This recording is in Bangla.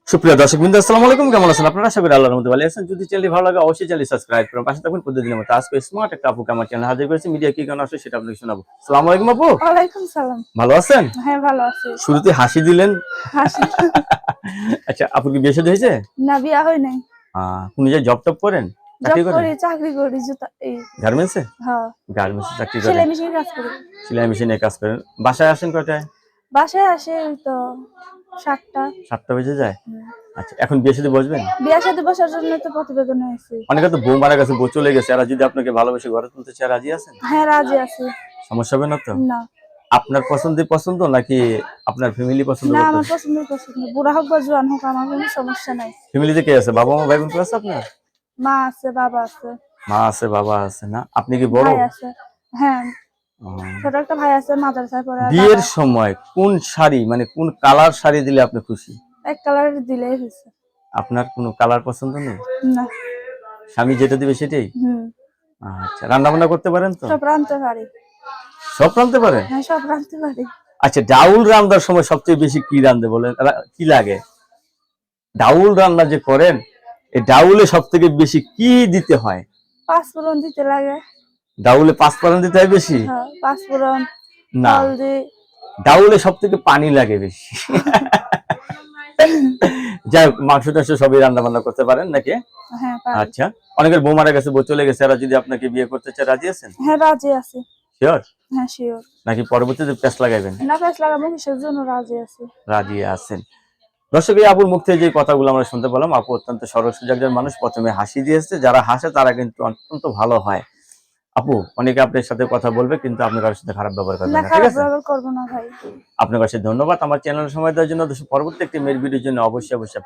সুপ্রিয় দর্শকবৃন্দ, আসসালামু আলাইকুম। কেমন আছেন আপনারা? আশা করি আল্লাহর মধ্যে ভালো আছেন। যদি চ্যানেলটি ভালো লাগে অবশ্যই চ্যানেলটি সাবস্ক্রাইব করুন, পাশে থাকুন প্রতিদিনের মতো। আজকে স্মার্ট একটা আপুকে আমার চ্যানেলে হাজির করেছি। মিডিয়া কি গান আসে সেটা আপনাকে শোনাবো। আসসালামু আলাইকুম আপু। ওয়ালাইকুম সালাম। ভালো আছেন? হ্যাঁ, ভালো আছি। শুরুতে হাসি দিলেন। হাসি। আচ্ছা, আপুর কি বিয়ে শাদী হয়েছে? না, বিয়া হয় নাই। কোন জায়গায় জব টব করেন? জব চাকরি করেন? করি, চাকরি করি, জুতা এই গার্মেন্টসে? হ্যাঁ, গার্মেন্টসে চাকরি করেন? সেলাই মেশিনে কাজ করি। সেলাই মেশিনে কাজ করেন। বাসায় আসেন কয়টায়? বাসায় আসে ওই তো 7টা। 7টা বেজে যায়। আচ্ছা, এখন বিয়ে শাদী বসবেন? বিয়ার সাথে বসার জন্য তো প্রতিবেদন হয়েছে। অনেকে তো বউ মারা গেছে, বউ চলে গেছে, আর যদি আপনাকে ভালোবেসে ঘরে তুলতে চায় রাজি আছেন? হ্যাঁ, রাজি আছি। সমস্যা হবে না তো? না, আপনার পছন্দ নাকি আপনার ফ্যামিলি পছন্দ না, করতে? আমার পছন্দ। বুড়া হোক বা জোয়ান হোক, আমার কোনো সমস্যা নাই। ফ্যামিলিতে কে আছে? বাবা মা ভাই বোন আছে আপনার? মা আছে, বাবা আছে, মা আছে, বাবা আছে। না, আপনি কি বড়? ভাই আছে। হ্যাঁ, ও। ছোট একটা ভাই আছে, মাদ্রাসায় পড়ে। আর বিয়ের বাবা সময় কোন শাড়ি, মানে কোন কালার শাড়ি দিলে আপনি খুশি? এক কালার দিলেই হয়েছে। আপনার কোনো কালার পছন্দ নেই? না। স্বামী যেটা দিবে সেটাই? হুম। আচ্ছা, রান্না বান্না করতে পারেন তো? সব রাঁধতে পারি। সব রাঁধতে পারেন? হ্যাঁ, সব রাঁধতে পারি। আচ্ছা, ডাউল রান্নার সময় সবচেয়ে বেশি কি রাঁধতে বলেন, কি লাগে? ডাউল রান্না যে করেন, এই ডাউলে সব থেকে বেশি কি দিতে হয়? পাঁচফোড়ন দিতে লাগে। ডাউলে 5 ফোড়ন দিতে হয় বেশি? হ্যাঁ, পাঁচফোড়ন, না, হলদি। ডাউলে সব থেকে পানি লাগে বেশি। যাই হোক, মাংস টাংস সবই রান্না বান্না করতে পারেন নাকি? হ্যাঁ, পারি। আচ্ছা, অনেকের বউ মারা গেছে, বউ চলে গেছে, আর যদি আপনাকে বিয়ে করতে চায় রাজি আছেন? হ্যাঁ, রাজি আছি। শিওর? হ্যাঁ, শিওর। নাকি পরবর্তীতে প্যাঁচ লাগাইবেন? না, প্যাঁচ লাগাবো কিসের জন্য? রাজি আছি। রাজি আছেন। দর্শক, এই আপুর মুখ থেকে যে কথাগুলো আমরা শুনতে পেলাম, আপু অত্যন্ত সরল সোজা একজন মানুষ। প্রথমে হাসি দিয়েছে, যারা হাসে তারা কিন্তু অত্যন্ত ভালো হয়। আপু, অনেকে আপনার সাথে কথা বলবে, কিন্তু আপনি কারোর সাথে খারাপ ব্যবহার করবেন না, না, ঠিক খারাপ আছে? ব্যবহার করবো না ভাই। আপনার কাছে ধন্যবাদ আমার চ্যানেল সময় দেওয়ার জন্য। পরবর্তী একটি মেয়ের ভিডিওর জন্য অবশ্যই অবশ্যই